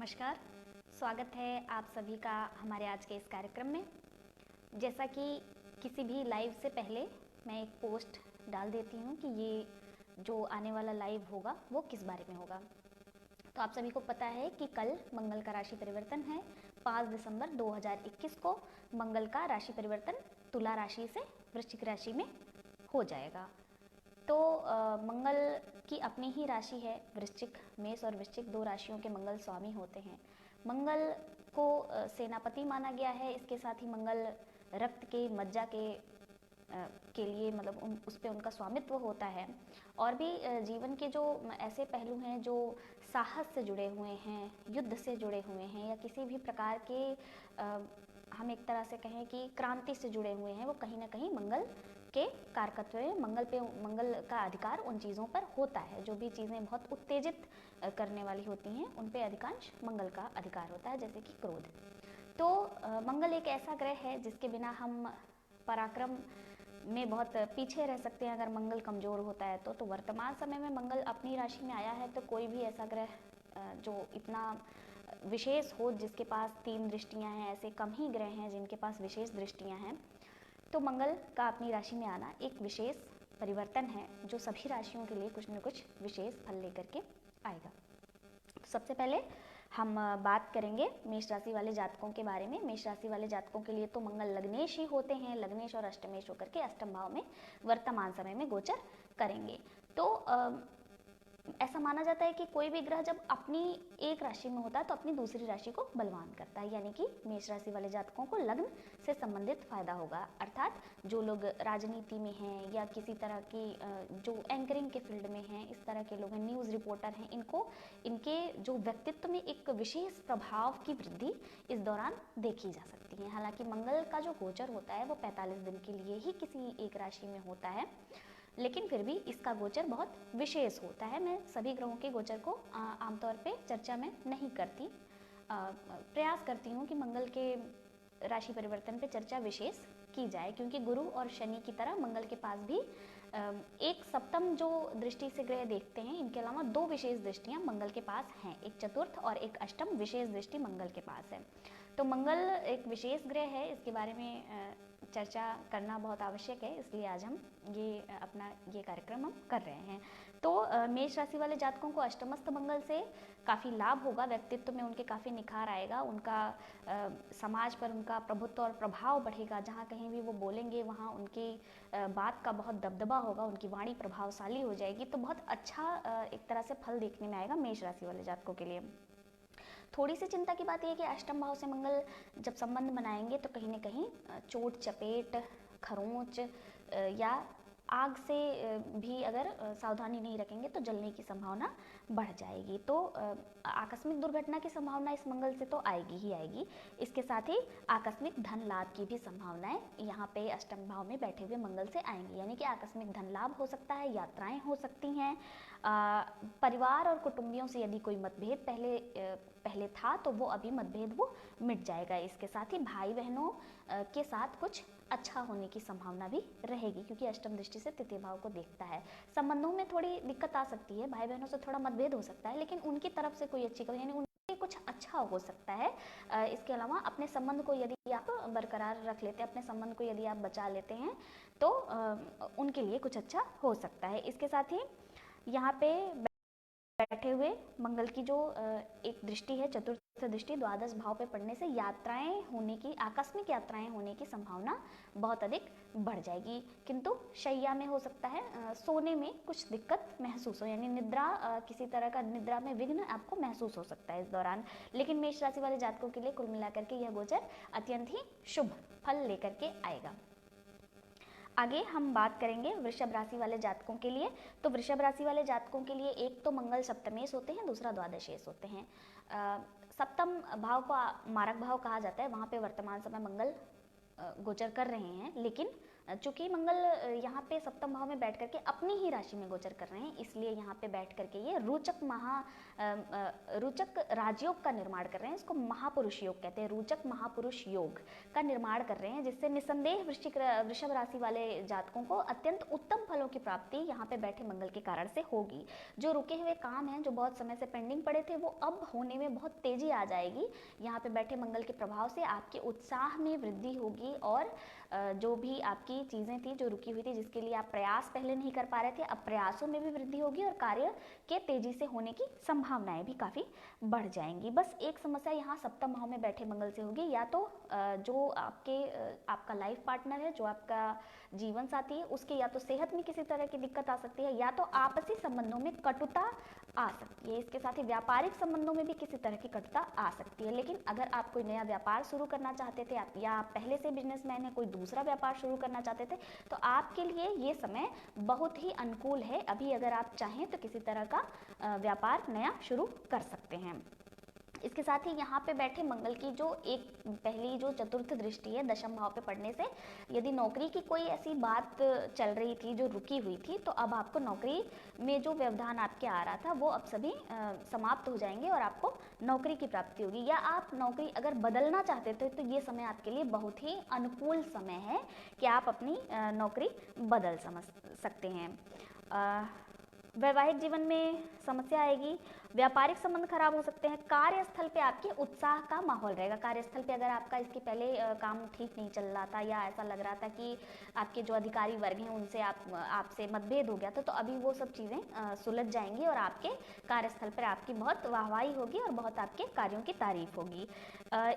नमस्कार, स्वागत है आप सभी का हमारे आज के इस कार्यक्रम में। जैसा कि किसी भी लाइव से पहले मैं एक पोस्ट डाल देती हूँ कि ये जो आने वाला लाइव होगा वो किस बारे में होगा। तो आप सभी को पता है कि कल मंगल का राशि परिवर्तन है। 5 दिसंबर 2021 को मंगल का राशि परिवर्तन तुला राशि से वृश्चिक राशि में हो जाएगा। तो मंगल की अपनी ही राशि है वृश्चिक। मेष और वृश्चिक दो राशियों के मंगल स्वामी होते हैं। मंगल को सेनापति माना गया है। इसके साथ ही मंगल रक्त के मज्जा के लिए मतलब उस पर उनका स्वामित्व होता है। और भी जीवन के जो ऐसे पहलू हैं जो साहस से जुड़े हुए हैं, युद्ध से जुड़े हुए हैं, या किसी भी प्रकार के हम एक तरह से कहें कि क्रांति से जुड़े हुए हैं, वो कहीं ना कहीं मंगल के कारकत्व में मंगल का अधिकार उन चीज़ों पर होता है। जो भी चीज़ें बहुत उत्तेजित करने वाली होती हैं उन पे अधिकांश मंगल का अधिकार होता है, जैसे कि क्रोध। तो मंगल एक ऐसा ग्रह है जिसके बिना हम पराक्रम में बहुत पीछे रह सकते हैं अगर मंगल कमज़ोर होता है तो वर्तमान समय में मंगल अपनी राशि में आया है तो कोई भी ऐसा ग्रह जो इतना विशेष हो, जिसके पास 3 दृष्टियां हैं, ऐसे कम ही ग्रह हैं जिनके पास विशेष दृष्टियां हैं। तो मंगल का अपनी राशि में आना एक विशेष परिवर्तन है जो सभी राशियों के लिए कुछ न कुछ विशेष फल लेकर के आएगा। तो सबसे पहले हम बात करेंगे मेष राशि वाले जातकों के बारे में। मेष राशि वाले जातकों के लिए तो मंगल लग्नेश ही होते हैं। लग्नेश और अष्टमेश होकर के अष्टम भाव में वर्तमान समय में गोचर करेंगे। तो ऐसा माना जाता है कि कोई भी ग्रह जब अपनी एक राशि में होता है तो अपनी दूसरी राशि को बलवान करता है, यानी कि मेष राशि वाले जातकों को लग्न से संबंधित फायदा होगा। अर्थात जो लोग राजनीति में हैं या किसी तरह की जो एंकरिंग के फील्ड में हैं, इस तरह के लोग हैं, न्यूज़ रिपोर्टर हैं, इनको इनके जो व्यक्तित्व में एक विशेष प्रभाव की वृद्धि इस दौरान देखी जा सकती है। हालांकि मंगल का जो गोचर होता है वो 45 दिन के लिए ही किसी एक राशि में होता है, लेकिन फिर भी इसका गोचर बहुत विशेष होता है। मैं सभी ग्रहों के गोचर को आमतौर पे चर्चा में नहीं करती, प्रयास करती हूँ कि मंगल के राशि परिवर्तन पे चर्चा विशेष की जाए, क्योंकि गुरु और शनि की तरह मंगल के पास भी एक सप्तम जो दृष्टि से ग्रह देखते हैं, इनके अलावा 2 विशेष दृष्टियां मंगल के पास हैं। एक चतुर्थ और एक अष्टम विशेष दृष्टि मंगल के पास है। तो मंगल एक विशेष ग्रह है, इसके बारे में चर्चा करना बहुत आवश्यक है, इसलिए आज हम ये कार्यक्रम हम कर रहे हैं। तो मेष राशि वाले जातकों को अष्टमस्थ मंगल से काफ़ी लाभ होगा। व्यक्तित्व में उनके काफ़ी निखार आएगा। उनका समाज पर उनका प्रभुत्व और प्रभाव बढ़ेगा। जहाँ कहीं भी वो बोलेंगे वहाँ उनकी बात का बहुत दबदबा होगा, उनकी वाणी प्रभावशाली हो जाएगी। तो बहुत अच्छा एक तरह से फल देखने में आएगा मेष राशि वाले जातकों के लिए। थोड़ी सी चिंता की बात यह है कि अष्टम भाव से मंगल जब संबंध बनाएंगे तो कहीं ना कहीं चोट चपेट, खरोंच या आग से भी अगर सावधानी नहीं रखेंगे तो जलने की संभावना बढ़ जाएगी। तो आकस्मिक दुर्घटना की संभावना इस मंगल से तो आएगी ही आएगी। इसके साथ ही आकस्मिक धन लाभ की भी संभावनाएं यहाँ पे अष्टम भाव में बैठे हुए मंगल से आएंगी, यानी कि आकस्मिक धन लाभ हो सकता है, यात्राएं हो सकती हैं। परिवार और कुटुंबियों से यदि कोई मतभेद पहले था तो वो अभी मतभेद वो मिट जाएगा। इसके साथ ही भाई बहनों के साथ कुछ अच्छा होने की संभावना भी रहेगी, क्योंकि अष्टम दृष्टि से तृतीय भाव को देखता है। संबंधों में थोड़ी दिक्कत आ सकती है, भाई बहनों से थोड़ा मतभेद हो सकता है, लेकिन उनकी तरफ से कोई अच्छी खबर यानी उनके कुछ अच्छा हो सकता है। इसके अलावा अपने संबंध को यदि आप बरकरार रख लेते हैं, अपने संबंध को यदि आप बचा लेते हैं तो उनके लिए कुछ अच्छा हो सकता है। इसके साथ ही यहाँ पे बैठे हुए मंगल की जो एक दृष्टि है, चतुर्थ दृष्टि, द्वादश भाव पे पड़ने से यात्राएं होने की, आकस्मिक यात्राएं होने की संभावना बहुत अधिक बढ़ जाएगी। किंतु शैया में हो सकता है सोने में कुछ दिक्कत महसूस हो, यानी निद्रा किसी तरह का निद्रा में विघ्न आपको महसूस हो सकता है इस दौरान। लेकिन मेष राशि वाले जातकों के लिए कुल मिलाकर के यह गोचर अत्यंत ही शुभ फल लेकर के आएगा। आगे हम बात करेंगे वृषभ राशि वाले जातकों के लिए। तो वृषभ राशि वाले जातकों के लिए एक तो मंगल सप्तमेश होते हैं, दूसरा द्वादशेश होते हैं। सप्तम भाव को मारक भाव कहा जाता है, वहाँ पे वर्तमान समय मंगल गोचर कर रहे हैं, लेकिन चूंकि मंगल यहाँ पे सप्तम भाव में बैठ करके अपनी ही राशि में गोचर कर रहे हैं, इसलिए यहाँ पे बैठ करके ये रोचक राजयोग का निर्माण कर रहे हैं। इसको महापुरुष योग कहते हैं, रोचक महापुरुष योग का निर्माण कर रहे हैं, जिससे निसंदेह वृषभ राशि वाले जातकों को अत्यंत उत्तम फलों की प्राप्ति यहाँ पे बैठे मंगल के कारण से होगी। जो रुके हुए काम हैं, जो बहुत समय से पेंडिंग पड़े थे, वो अब होने में बहुत तेजी आ जाएगी। यहाँ पे बैठे मंगल के प्रभाव से आपके उत्साह में वृद्धि होगी और जो भी आपकी चीज़ें थी जो रुकी हुई थी, जिसके लिए आप प्रयास पहले नहीं कर पा रहे थे, अब प्रयासों में भी वृद्धि होगी और कार्य के तेजी से होने की संभावनाएं भी काफ़ी बढ़ जाएंगी। बस एक समस्या यहाँ सप्तम भाव में बैठे मंगल से होगी, या तो जो आपका लाइफ पार्टनर है, जो आपका जीवन साथी है, उसके या तो सेहत में किसी तरह की दिक्कत आ सकती है, या तो आपसी संबंधों में कटुता आ सकती है। इसके साथ ही व्यापारिक संबंधों में भी किसी तरह की कटुता आ सकती है। लेकिन अगर आप कोई नया व्यापार शुरू करना चाहते थे, या आप पहले से बिजनेसमैन है, कोई दूसरा व्यापार शुरू करना चाहते थे, तो आपके लिए ये समय बहुत ही अनुकूल है। अभी अगर आप चाहें तो किसी तरह का व्यापार नया शुरू कर सकते हैं। इसके साथ ही यहाँ पे बैठे मंगल की जो एक पहली जो चतुर्थ दृष्टि है दशम भाव पे पड़ने से, यदि नौकरी की कोई ऐसी बात चल रही थी जो रुकी हुई थी, तो अब आपको नौकरी में जो व्यवधान आपके आ रहा था वो अब सभी समाप्त हो जाएंगे और आपको नौकरी की प्राप्ति होगी। या आप नौकरी अगर बदलना चाहते थे तो ये समय आपके लिए बहुत ही अनुकूल समय है कि आप अपनी नौकरी बदल सकते हैं। वैवाहिक जीवन में समस्या आएगी, व्यापारिक संबंध खराब हो सकते हैं, कार्यस्थल पे आपके उत्साह का माहौल रहेगा। कार्यस्थल पे अगर आपका इसके पहले काम ठीक नहीं चल रहा था, या ऐसा लग रहा था कि आपके जो अधिकारी वर्ग हैं उनसे आपसे मतभेद हो गया था, तो अभी वो सब चीज़ें सुलझ जाएंगी और आपके कार्यस्थल पर आपकी बहुत वाहवाही होगी और बहुत आपके कार्यों की तारीफ होगी।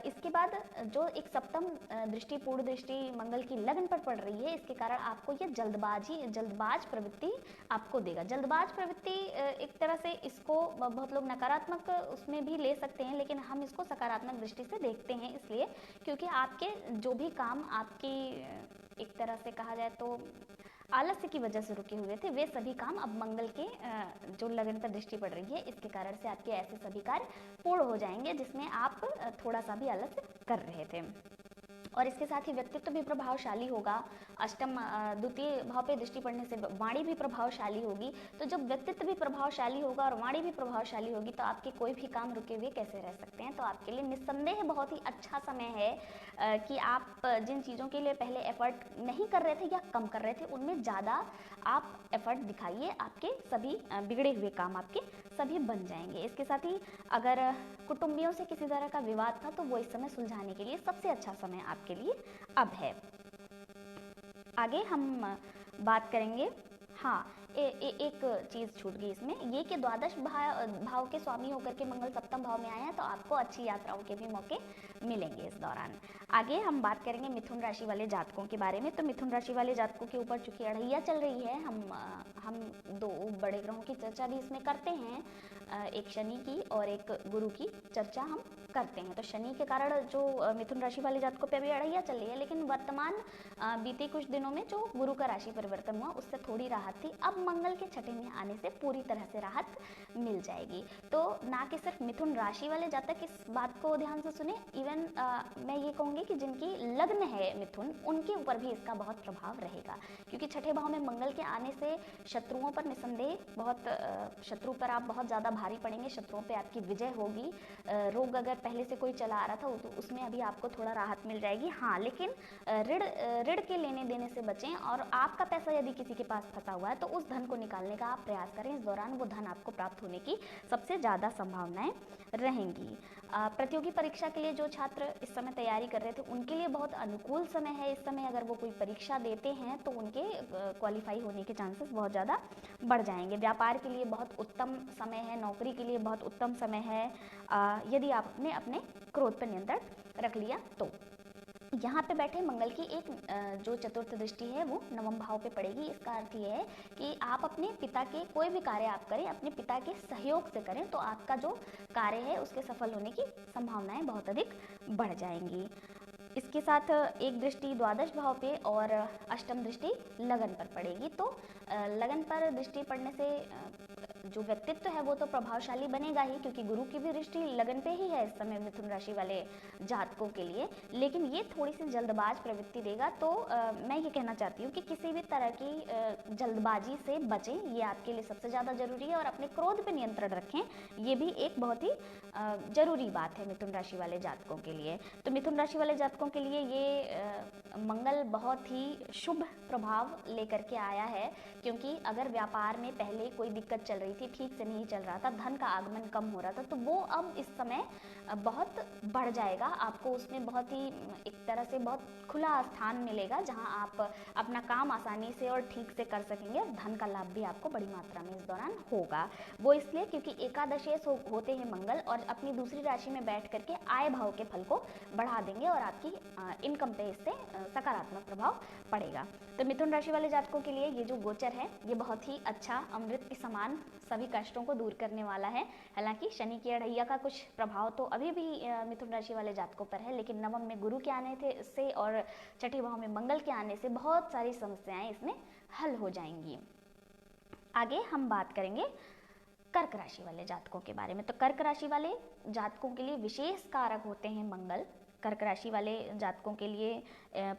इसके बाद जो एक सप्तम दृष्टि पूर्ण दृष्टि मंगल की लग्न पर पड़ रही है, इसके कारण आपको ये जल्दबाज प्रवृत्ति आपको देगा। जल्दबाज प्रवृत्ति एक तरह से इसको बहुत लोग नकारात्मक उसमें भी ले सकते हैं, लेकिन हम इसको सकारात्मक दृष्टि से देखते हैं, इसलिए क्योंकि आपके जो भी काम आपकी एक तरह से कहा जाए तो आलस्य की वजह से रुके हुए थे, वे सभी काम अब मंगल के जो लगन पर दृष्टि पड़ रही है, इसके कारण से आपके ऐसे सभी कार्य पूर्ण हो जाएंगे जिसमें आप थोड़ा सा भी आलस्य कर रहे थे। और इसके साथ ही व्यक्तित्व भी प्रभावशाली होगा। अष्टम द्वितीय भाव पे दृष्टि पड़ने से वाणी भी प्रभावशाली होगी। तो जब व्यक्तित्व भी प्रभावशाली होगा और वाणी भी प्रभावशाली होगी, तो आपके कोई भी काम रुके हुए कैसे रह सकते हैं। तो आपके लिए निस्संदेह बहुत ही अच्छा समय है कि आप जिन चीज़ों के लिए पहले एफर्ट नहीं कर रहे थे या कम कर रहे थे, उनमें ज़्यादा आप एफर्ट दिखाइए। आपके सभी बिगड़े हुए काम आपके सभी बन जाएंगे। इसके साथ ही अगर कुटुंबियों से किसी तरह का विवाद था, तो वो इस समय सुलझाने के लिए सबसे अच्छा समय आपके लिए अब है। आगे हम बात करेंगे, हाँ एक चीज़ छूट गई इसमें, ये कि द्वादश भाव के स्वामी होकर के मंगल सप्तम भाव में आए हैं, तो आपको अच्छी यात्राओं के भी मौके मिलेंगे इस दौरान। आगे हम बात करेंगे मिथुन राशि वाले जातकों के बारे में। तो मिथुन राशि वाले जातकों के ऊपर चूंकि अढ़ैया चल रही है, हम दो बड़े ग्रहों की चर्चा भी इसमें करते हैं, एक शनि की और एक गुरु की चर्चा हम करते हैं। तो शनि के कारण जो मिथुन राशि वाले जातकों पे अभी अढ़ैया चल रही है, लेकिन वर्तमान बीते कुछ दिनों में जो गुरु का राशि परिवर्तन हुआ उससे थोड़ी राहत थी। अब मंगल के छठे में आने से पूरी तरह से राहत मिल जाएगी। तो ना कि सिर्फ मिथुन राशि वाले जातक इस बात को ध्यान से सुने, इवन मैं ये कहूँगी कि जिनकी लग्न है मिथुन, उनके ऊपर भी इसका बहुत प्रभाव रहेगा, क्योंकि छठे भाव में मंगल के आने से शत्रुओं पर निसंदेह बहुत शत्रु पर आप बहुत ज़्यादा भारी पड़ेंगे, शत्रुओं पे आपकी विजय होगी। रोग अगर पहले से कोई चला आ रहा था तो उसमें अभी आपको थोड़ा राहत मिल जाएगी। हाँ, लेकिन ऋण के लेने देने से बचें, और आपका पैसा यदि किसी के पास फंसा हुआ है तो उस धन को निकालने का आप प्रयास करें। इस दौरान वो धन आपको प्राप्त होने की सबसे ज़्यादा संभावनाएं रहेंगी। प्रतियोगी परीक्षा के लिए जो छात्र इस समय तैयारी कर रहे थे, उनके लिए बहुत अनुकूल समय है। इस समय अगर वो कोई परीक्षा देते हैं तो उनके क्वालिफाई होने के चांसेस बहुत ज़्यादा बढ़ जाएंगे। व्यापार के लिए बहुत उत्तम समय है, नौकरी के लिए बहुत उत्तम समय है, यदि आपने अपने क्रोध पर नियंत्रण रख लिया तो। यहाँ पे बैठे मंगल की एक जो चतुर्थ दृष्टि है वो नवम भाव पे पड़ेगी। इसका अर्थ ये है कि आप अपने पिता के कोई भी कार्य आप करें, अपने पिता के सहयोग से करें, तो आपका जो कार्य है उसके सफल होने की संभावनाएं बहुत अधिक बढ़ जाएंगी। इसके साथ एक दृष्टि द्वादश भाव पे और अष्टम दृष्टि लगन पर पड़ेगी। तो लगन पर दृष्टि पड़ने से जो व्यक्तित्व है वो तो प्रभावशाली बनेगा ही, क्योंकि गुरु की भी दृष्टि लगन पे ही है इस समय मिथुन राशि वाले जातकों के लिए। लेकिन ये थोड़ी सी जल्दबाज प्रवृत्ति देगा। तो मैं ये कहना चाहती हूँ कि किसी भी तरह की जल्दबाजी से बचें, ये आपके लिए सबसे ज़्यादा जरूरी है। और अपने क्रोध पे नियंत्रण रखें, ये भी एक बहुत ही जरूरी बात है मिथुन राशि वाले जातकों के लिए। तो मिथुन राशि वाले जातकों के लिए ये मंगल बहुत ही शुभ प्रभाव लेकर के आया है, क्योंकि अगर व्यापार में पहले कोई दिक्कत चल रही थी, ठीक से नहीं चल रहा था, धन का आगमन कम हो रहा था, तो वो अब इस समय बहुत बढ़ जाएगा। आपको उसमें बहुत ही एक तरह से बहुत खुला स्थान मिलेगा, जहां आप अपना काम आसानी से और ठीक से कर सकेंगे। धन का लाभ भी आपको बड़ी मात्रा में इस दौरान होगा। वो इसलिए क्योंकि एकादशेश होते हैं मंगल, और अपनी दूसरी राशि में बैठ करके आय भाव के फल को बढ़ा देंगे, और आपकी इनकम पे इससे सकारात्मक प्रभाव पड़ेगा। तो मिथुन राशि वाले जातकों के लिए ये जो गोचर है ये बहुत ही अच्छा, अमृत के समान सभी कष्टों को दूर करने वाला है। हालांकि शनि की अढ़ैया का कुछ प्रभाव तो अभी भी मिथुन राशि वाले जातकों पर है, लेकिन नवम में गुरु के आने से और छठे भाव में मंगल के आने से बहुत सारी समस्याएं इसमें हल हो जाएंगी। आगे हम बात करेंगे कर्क राशि वाले जातकों के बारे में। तो कर्क राशि वाले जातकों के लिए विशेष कारक होते हैं मंगल। कर्क राशि वाले जातकों के लिए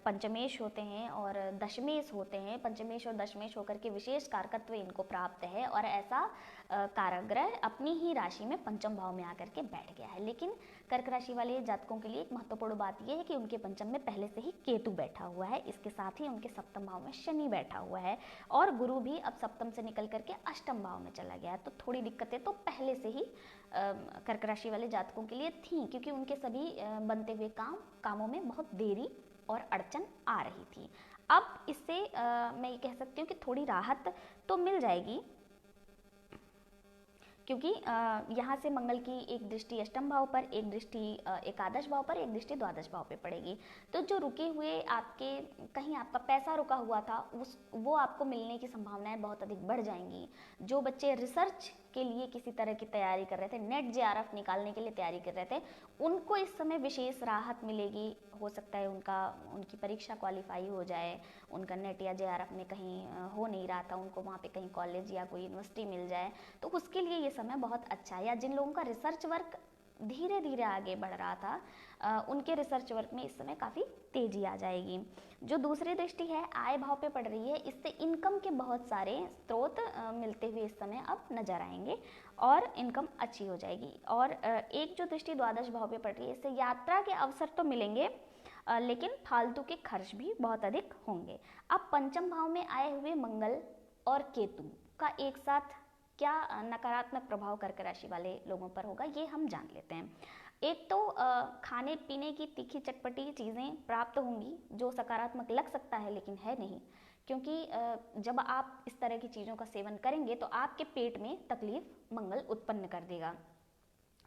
पंचमेश होते हैं और दशमेश होते हैं। पंचमेश और दशमेश होकर के विशेष कारकत्व इनको प्राप्त है, और ऐसा कारग्रह अपनी ही राशि में पंचम भाव में आकर के बैठ गया है। लेकिन कर्क राशि वाले जातकों के लिए एक महत्वपूर्ण बात यह है कि उनके पंचम में पहले से ही केतु बैठा हुआ है, इसके साथ ही उनके सप्तम भाव में शनि बैठा हुआ है, और गुरु भी अब सप्तम से निकल करके अष्टम भाव में चला गया है। तो थोड़ी दिक्कतें तो पहले से ही कर्क राशि वाले जातकों के लिए थी, क्योंकि उनके सभी बनते हुए कामों में बहुत देरी और अड़चन आ रही थी। अब इससे मैं ये कह सकती हूँ कि थोड़ी राहत तो मिल जाएगी, क्योंकि यहाँ से मंगल की एक दृष्टि अष्टम भाव पर, एक दृष्टि एकादश भाव पर, एक दृष्टि द्वादश भाव पे पड़ेगी। तो जो रुके हुए आपके, कहीं आपका पैसा रुका हुआ था, वो आपको मिलने की संभावनाएं बहुत अधिक बढ़ जाएंगी। जो बच्चे रिसर्च के लिए किसी तरह की तैयारी कर रहे थे, नेट जेआरएफ निकालने के लिए तैयारी कर रहे थे, उनको इस समय विशेष राहत मिलेगी। हो सकता है उनकी परीक्षा क्वालिफाई हो जाए, उनका नेट या जेआरएफ में कहीं हो नहीं रहा था, उनको वहाँ पे कहीं कॉलेज या कोई यूनिवर्सिटी मिल जाए, तो उसके लिए ये समय बहुत अच्छा है। या जिन लोगों का रिसर्च वर्क धीरे धीरे आगे बढ़ रहा था, उनके रिसर्च वर्क में इस समय काफ़ी तेजी आ जाएगी। जो दूसरी दृष्टि है आय भाव पे पड़ रही है, इससे इनकम के बहुत सारे स्रोत मिलते हुए इस समय अब नजर आएंगे, और इनकम अच्छी हो जाएगी। और एक जो दृष्टि द्वादश भाव पे पड़ रही है, इससे यात्रा के अवसर तो मिलेंगे, लेकिन फालतू के खर्च भी बहुत अधिक होंगे। अब पंचम भाव में आए हुए मंगल और केतु का एक साथ क्या नकारात्मक प्रभाव कर्क राशि वाले लोगों पर होगा, ये हम जान लेते हैं। एक तो खाने पीने की तीखी चटपटी चीज़ें प्राप्त होंगी, जो सकारात्मक लग सकता है लेकिन है नहीं, क्योंकि जब आप इस तरह की चीज़ों का सेवन करेंगे तो आपके पेट में तकलीफ मंगल उत्पन्न कर देगा।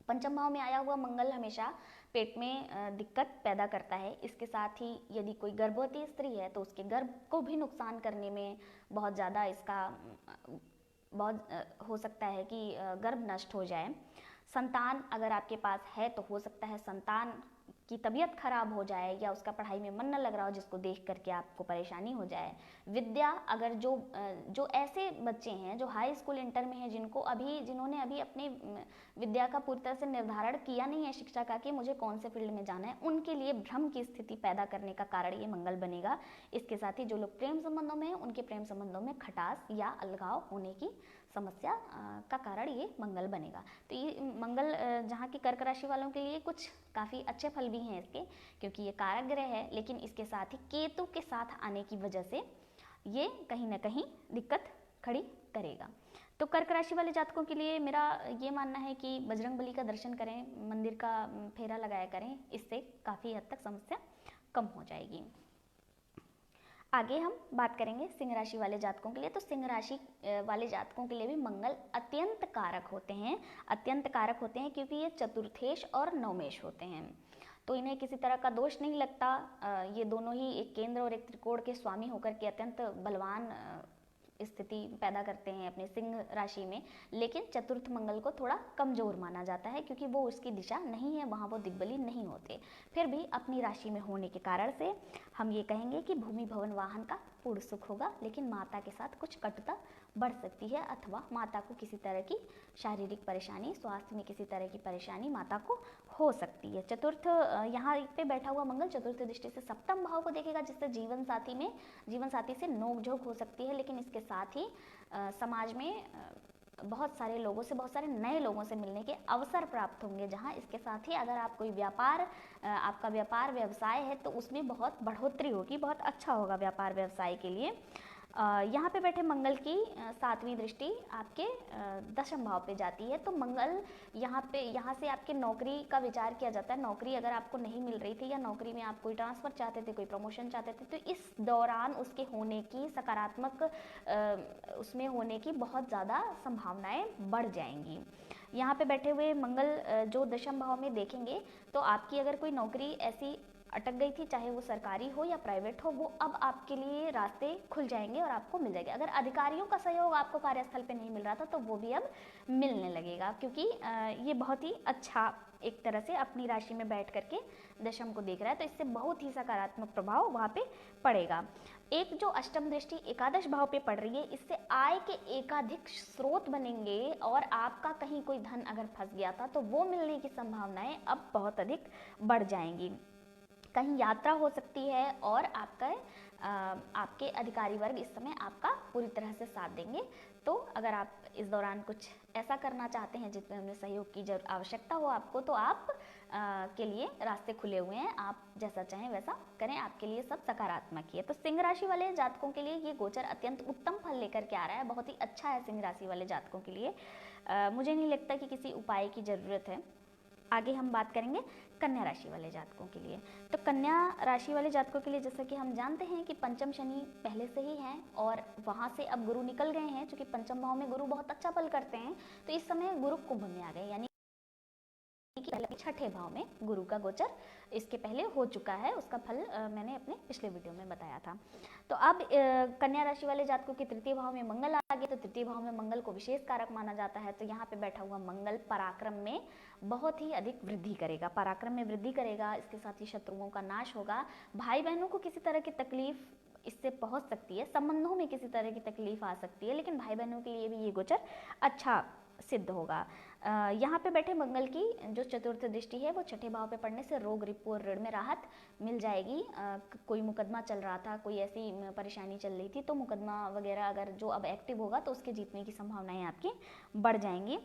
पंचम भाव में आया हुआ मंगल हमेशा पेट में दिक्कत पैदा करता है। इसके साथ ही यदि कोई गर्भवती स्त्री है तो उसके गर्भ को भी नुकसान करने में बहुत ज़्यादा इसका बहुत हो सकता है कि गर्भ नष्ट हो जाए। संतान अगर आपके पास है तो हो सकता है संतान की तबीयत खराब हो जाए, या उसका पढ़ाई में मन न लग रहा हो जिसको देख करके आपको परेशानी हो जाए। विद्या, अगर जो ऐसे बच्चे हैं जो हाई स्कूल इंटर में हैं, जिन्होंने अभी अपने विद्या का पूरी तरह से निर्धारण किया नहीं है शिक्षा का कि मुझे कौन से फील्ड में जाना है, उनके लिए भ्रम की स्थिति पैदा करने का कारण ये मंगल बनेगा। इसके साथ ही जो लोग प्रेम संबंधों में हैं, उनके प्रेम संबंधों में खटास या अलगाव होने की समस्या का कारण ये मंगल बनेगा। तो ये मंगल जहाँ की कर्क राशि वालों के लिए कुछ काफ़ी अच्छे फल भी हैं इसके, क्योंकि ये कारक ग्रह है, लेकिन इसके साथ ही केतु के साथ आने की वजह से ये कहीं ना कहीं दिक्कत खड़ी करेगा। तो कर्क राशि वाले जातकों के लिए मेरा ये मानना है कि बजरंगबली का दर्शन करें, मंदिर का फेरा लगाया करें, इससे काफ़ी हद तक समस्या कम हो जाएगी। आगे हम बात करेंगे सिंह राशि वाले जातकों के लिए। तो सिंह राशि वाले जातकों के लिए भी मंगल अत्यंत कारक होते हैं, अत्यंत कारक होते हैं, क्योंकि ये चतुर्थेश और नवमेश होते हैं, तो इन्हें किसी तरह का दोष नहीं लगता। ये दोनों ही एक केंद्र और एक त्रिकोण के स्वामी होकर के अत्यंत बलवान स्थिति पैदा करते हैं अपने सिंह राशि में। लेकिन चतुर्थ मंगल को थोड़ा कमजोर माना जाता है, क्योंकि वो उसकी दिशा नहीं है, वहाँ वो दिग्बली नहीं होते। फिर भी अपनी राशि में होने के कारण से हम ये कहेंगे कि भूमि भवन वाहन का पूर्ण सुख होगा, लेकिन माता के साथ कुछ कटुता बढ़ सकती है, अथवा माता को किसी तरह की शारीरिक परेशानी, स्वास्थ्य में किसी तरह की परेशानी माता को हो सकती है। चतुर्थ यहाँ पे बैठा हुआ मंगल चतुर्थ दृष्टि से सप्तम भाव को देखेगा, जिससे जीवन साथी से नोकझोंक हो सकती है। लेकिन इसके साथ ही समाज में बहुत सारे लोगों से, बहुत सारे नए लोगों से मिलने के अवसर प्राप्त होंगे। जहाँ इसके साथ ही अगर आप कोई आपका व्यापार व्यवसाय है तो उसमें बहुत बढ़ोतरी होगी, बहुत अच्छा होगा व्यापार व्यवसाय के लिए। यहाँ पे बैठे मंगल की 7वीं दृष्टि आपके 10वें भाव पे जाती है। तो मंगल यहाँ से आपके नौकरी का विचार किया जाता है। नौकरी अगर आपको नहीं मिल रही थी या नौकरी में आप कोई ट्रांसफ़र चाहते थे, कोई प्रमोशन चाहते थे, तो इस दौरान उसके होने की सकारात्मक उसमें होने की बहुत ज़्यादा संभावनाएं बढ़ जाएंगी। यहाँ पे बैठे हुए मंगल जो 10वें भाव में देखेंगे तो आपकी अगर कोई नौकरी ऐसी अटक गई थी, चाहे वो सरकारी हो या प्राइवेट हो, वो अब आपके लिए रास्ते खुल जाएंगे और आपको मिल जाएंगे। अगर अधिकारियों का सहयोग आपको कार्यस्थल पे नहीं मिल रहा था तो वो भी अब मिलने लगेगा, क्योंकि ये बहुत ही अच्छा एक तरह से अपनी राशि में बैठ करके दशम को देख रहा है, तो इससे बहुत ही सकारात्मक प्रभाव वहाँ पे पड़ेगा। एक जो अष्टम दृष्टि एकादश भाव पे पड़ रही है, इससे आय के एकाधिक स्रोत बनेंगे और आपका कहीं कोई धन अगर फंस गया था तो वो मिलने की संभावनाएं अब बहुत अधिक बढ़ जाएंगी। कहीं यात्रा हो सकती है और आपके अधिकारी वर्ग इस समय आपका पूरी तरह से साथ देंगे। तो अगर आप इस दौरान कुछ ऐसा करना चाहते हैं जिसमें हमें सहयोग की आवश्यकता हो आपको, तो आप के लिए रास्ते खुले हुए हैं। आप जैसा चाहें वैसा करें, आपके लिए सब सकारात्मक ही है। तो सिंह राशि वाले जातकों के लिए ये गोचर अत्यंत उत्तम फल लेकर के आ रहा है, बहुत ही अच्छा है सिंह राशि वाले जातकों के लिए। मुझे नहीं लगता कि किसी उपाय की ज़रूरत है। आगे हम बात करेंगे कन्या राशि वाले जातकों के लिए। तो कन्या राशि वाले जातकों के लिए जैसा कि हम जानते हैं कि पंचम शनि पहले से ही हैं और वहाँ से अब गुरु निकल गए हैं। चूंकि पंचम भाव में गुरु बहुत अच्छा फल करते हैं, तो इस समय गुरु कुंभ में आ गए, यानी कि 6ठे भाव में गुरु का गोचर इसके पहले हो चुका है। उसका फल मैंने अपने पिछले वीडियो में बताया था। तो अब कन्या राशि वाले जातकों के तृतीय भाव में मंगल आ गए, तो तृतीय भाव में मंगल को विशेष कारक माना जाता है। तो यहाँ पे बैठा हुआ मंगल पराक्रम में बहुत ही अधिक वृद्धि करेगा, पराक्रम में वृद्धि करेगा। इसके साथ ही शत्रुओं का नाश होगा। भाई बहनों को किसी तरह की तकलीफ इससे पहुंच सकती है, संबंधों में किसी तरह की तकलीफ आ सकती है, लेकिन भाई बहनों के लिए भी ये गोचर अच्छा सिद्ध होगा। यहाँ पे बैठे मंगल की जो चतुर्थ दृष्टि है वो 6ठे भाव पे पड़ने से रोग, रिपु और ऋण में राहत मिल जाएगी। कोई मुकदमा चल रहा था, कोई ऐसी परेशानी चल रही थी, तो मुकदमा वगैरह अगर जो अब एक्टिव होगा तो उसके जीतने की संभावनाएं आपकी बढ़ जाएंगी।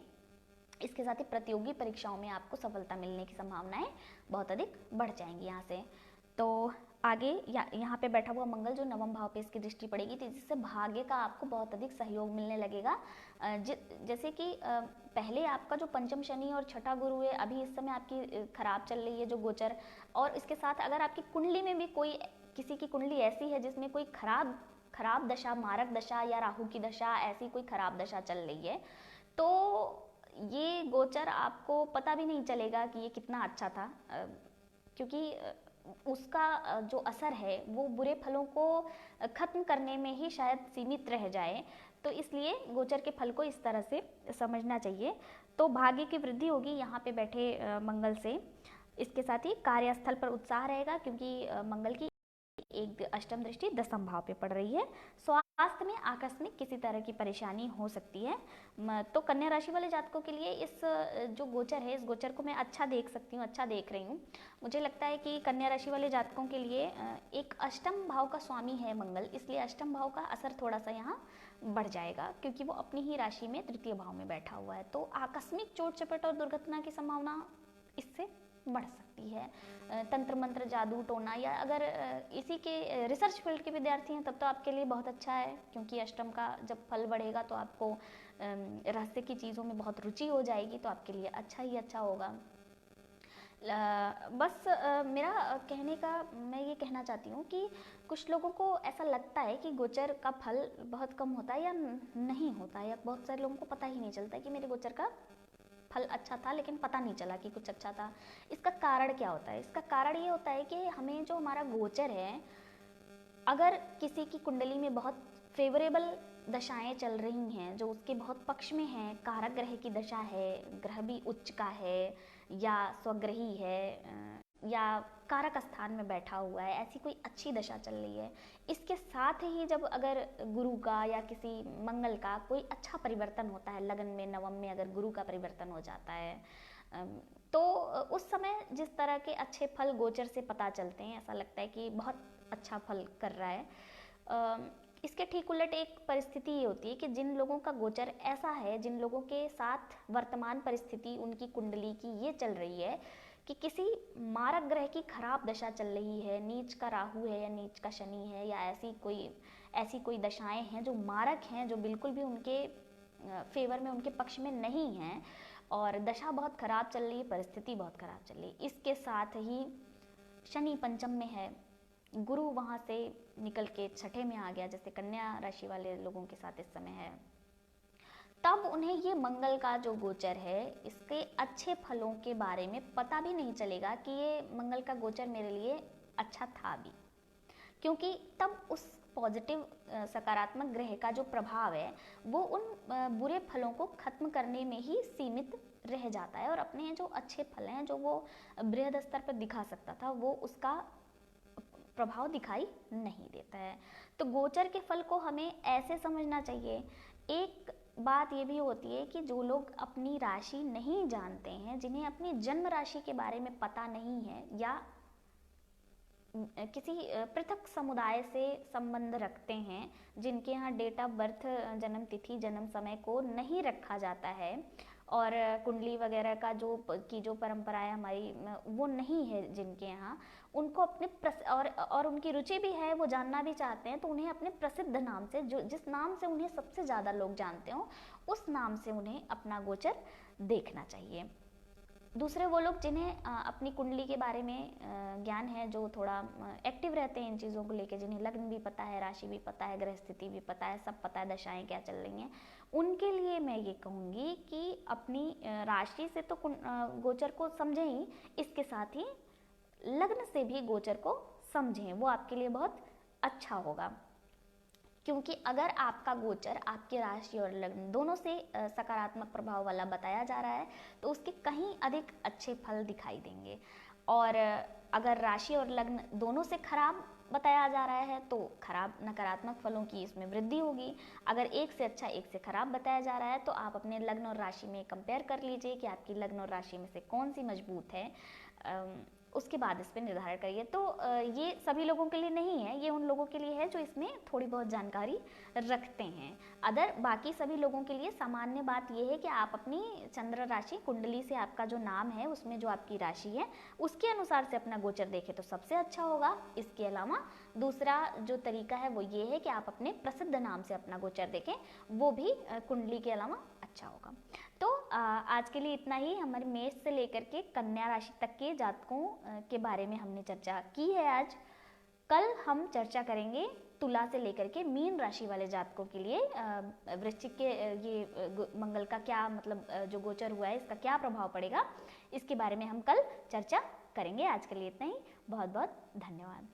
इसके साथ ही प्रतियोगी परीक्षाओं में आपको सफलता मिलने की संभावनाएं बहुत अधिक बढ़ जाएंगी यहाँ से। तो आगे यहाँ पे बैठा हुआ मंगल जो 9वें भाव पे इसकी दृष्टि पड़ेगी, तो जिससे भाग्य का आपको बहुत अधिक सहयोग मिलने लगेगा। जैसे कि पहले आपका जो पंचम शनि और 6ठा गुरु है, अभी इस समय आपकी खराब चल रही है जो गोचर, और इसके साथ अगर आपकी कुंडली में भी किसी की कुंडली ऐसी है जिसमें कोई खराब दशा, मारक दशा या राहु की दशा, ऐसी कोई खराब दशा चल रही है, तो ये गोचर आपको पता भी नहीं चलेगा कि ये कितना अच्छा था, क्योंकि उसका जो असर है वो बुरे फलों को खत्म करने में ही शायद सीमित रह जाए। तो इसलिए गोचर के फल को इस तरह से समझना चाहिए। तो भाग्य की वृद्धि होगी यहाँ पे बैठे मंगल से। इसके साथ ही कार्यस्थल पर उत्साह रहेगा, क्योंकि मंगल की एक अष्टम दृष्टि 10वें भाव पे पड़ रही है। स्वास्थ्य में आकस्मिक किसी तरह की परेशानी हो सकती है। तो कन्या राशि वाले जातकों के लिए इस जो गोचर है, इस गोचर को मैं अच्छा देख सकती हूँ, अच्छा देख रही हूँ। मुझे लगता है कि कन्या राशि वाले जातकों के लिए एक अष्टम भाव का स्वामी है मंगल, इसलिए अष्टम भाव का असर थोड़ा सा यहाँ बढ़ जाएगा, क्योंकि वो अपनी ही राशि में तृतीय भाव में बैठा हुआ है। तो आकस्मिक चोट चपेट और दुर्घटना की संभावना इससे बढ़ सकती है। तंत्र मंत्र, जादू टोना, या अगर इसी के रिसर्च फील्ड के विद्यार्थी हैं तब तो आपके लिए बहुत अच्छा है, क्योंकि अष्टम का जब फल बढ़ेगा तो आपको रहस्य की चीज़ों में बहुत रुचि हो जाएगी, तो आपके लिए अच्छा ही अच्छा होगा। बस मेरा कहने का मैं ये कहना चाहती हूँ कि कुछ लोगों को ऐसा लगता है कि गोचर का फल बहुत कम होता है या नहीं होता है, या बहुत सारे लोगों को पता ही नहीं चलता कि मेरे गोचर का फल अच्छा था लेकिन पता नहीं चला कि कुछ अच्छा था। इसका कारण क्या होता है? इसका कारण ये होता है कि हमें जो हमारा गोचर है, अगर किसी की कुंडली में बहुत फेवरेबल दशाएं चल रही हैं, जो उसके बहुत पक्ष में हैं, कारक ग्रह की दशा है, ग्रह भी उच्च का है या स्वग्रही है, या कारक स्थान में बैठा हुआ है, ऐसी कोई अच्छी दशा चल रही है। इसके साथ ही जब अगर गुरु का या किसी मंगल का कोई अच्छा परिवर्तन होता है, लगन में नवम में अगर गुरु का परिवर्तन हो जाता है, तो उस समय जिस तरह के अच्छे फल गोचर से पता चलते हैं, ऐसा लगता है कि बहुत अच्छा फल कर रहा है। इसके ठीक उलट एक परिस्थिति ये होती है कि जिन लोगों का गोचर ऐसा है, जिन लोगों के साथ वर्तमान परिस्थिति उनकी कुंडली की ये चल रही है कि किसी मारक ग्रह की खराब दशा चल रही है, नीच का राहु है या नीच का शनि है, या ऐसी कोई दशाएं हैं जो मारक हैं, जो बिल्कुल भी उनके फेवर में, उनके पक्ष में नहीं हैं, और दशा बहुत खराब चल रही है, परिस्थिति बहुत खराब चल रही है। इसके साथ ही शनि पंचम में है, गुरु वहाँ से निकल के छठे में आ गया, जैसे कन्या राशि वाले लोगों के साथ इस समय है, तब उन्हें ये मंगल का जो गोचर है, इसके अच्छे फलों के बारे में पता भी नहीं चलेगा कि ये मंगल का गोचर मेरे लिए अच्छा था भी, क्योंकि तब उस पॉजिटिव सकारात्मक ग्रह का जो प्रभाव है वो उन बुरे फलों को खत्म करने में ही सीमित रह जाता है, और अपने जो अच्छे फल हैं, जो वो बृहद स्तर पर दिखा सकता था, वो उसका प्रभाव दिखाई नहीं देता है। तो गोचर के फल को हमें ऐसे समझना चाहिए। एक बात ये भी होती है कि जो लोग अपनी राशि नहीं जानते हैं, जिन्हें अपनी जन्म राशि के बारे में पता नहीं है, या किसी पृथक समुदाय से संबंध रखते हैं, जिनके यहाँ डेट ऑफ बर्थ, जन्म तिथि, जन्म समय को नहीं रखा जाता है, और कुंडली वगैरह का जो परंपराएं हमारी वो नहीं है जिनके यहाँ, उनको अपने और उनकी रुचि भी है, वो जानना भी चाहते हैं, तो उन्हें अपने प्रसिद्ध नाम से, जो जिस नाम से उन्हें सबसे ज़्यादा लोग जानते हो, उस नाम से उन्हें अपना गोचर देखना चाहिए। दूसरे वो लोग जिन्हें अपनी कुंडली के बारे में ज्ञान है, जो थोड़ा एक्टिव रहते हैं इन चीज़ों को लेके, जिन्हें लग्न भी पता है, राशि भी पता है, ग्रह स्थिति भी पता है, सब पता है, दशाएं क्या चल रही हैं, उनके लिए मैं ये कहूँगी कि अपनी राशि से तो गोचर को समझें ही, इसके साथ ही लग्न से भी गोचर को समझें, वो आपके लिए बहुत अच्छा होगा। क्योंकि अगर आपका गोचर आपकी राशि और लग्न दोनों से सकारात्मक प्रभाव वाला बताया जा रहा है, तो उसके कहीं अधिक अच्छे फल दिखाई देंगे, और अगर राशि और लग्न दोनों से खराब बताया जा रहा है, तो खराब नकारात्मक फलों की इसमें वृद्धि होगी। अगर एक से अच्छा एक से खराब बताया जा रहा है, तो आप अपने लग्न और राशि में कंपेयर कर लीजिए कि आपकी लग्न और राशि में से कौन सी मजबूत है, उसके बाद इस पर निर्धारण करिए। तो ये सभी लोगों के लिए नहीं है, ये उन लोगों के लिए है जो इसमें थोड़ी बहुत जानकारी रखते हैं। बाकी सभी लोगों के लिए सामान्य बात ये है कि आप अपनी चंद्र राशि कुंडली से, आपका जो नाम है उसमें जो आपकी राशि है उसके अनुसार से अपना गोचर देखें तो सबसे अच्छा होगा। इसके अलावा दूसरा जो तरीका है वो ये है कि आप अपने प्रसिद्ध नाम से अपना गोचर देखें, वो भी कुंडली के अलावा अच्छा होगा। तो आज के लिए इतना ही। हमारे मेष से लेकर के कन्या राशि तक के जातकों के बारे में हमने चर्चा की है आज। कल हम चर्चा करेंगे तुला से लेकर के मीन राशि वाले जातकों के लिए वृश्चिक के ये मंगल का क्या मतलब जो गोचर हुआ है इसका क्या प्रभाव पड़ेगा, इसके बारे में हम कल चर्चा करेंगे। आज के लिए इतना ही। बहुत बहुत धन्यवाद।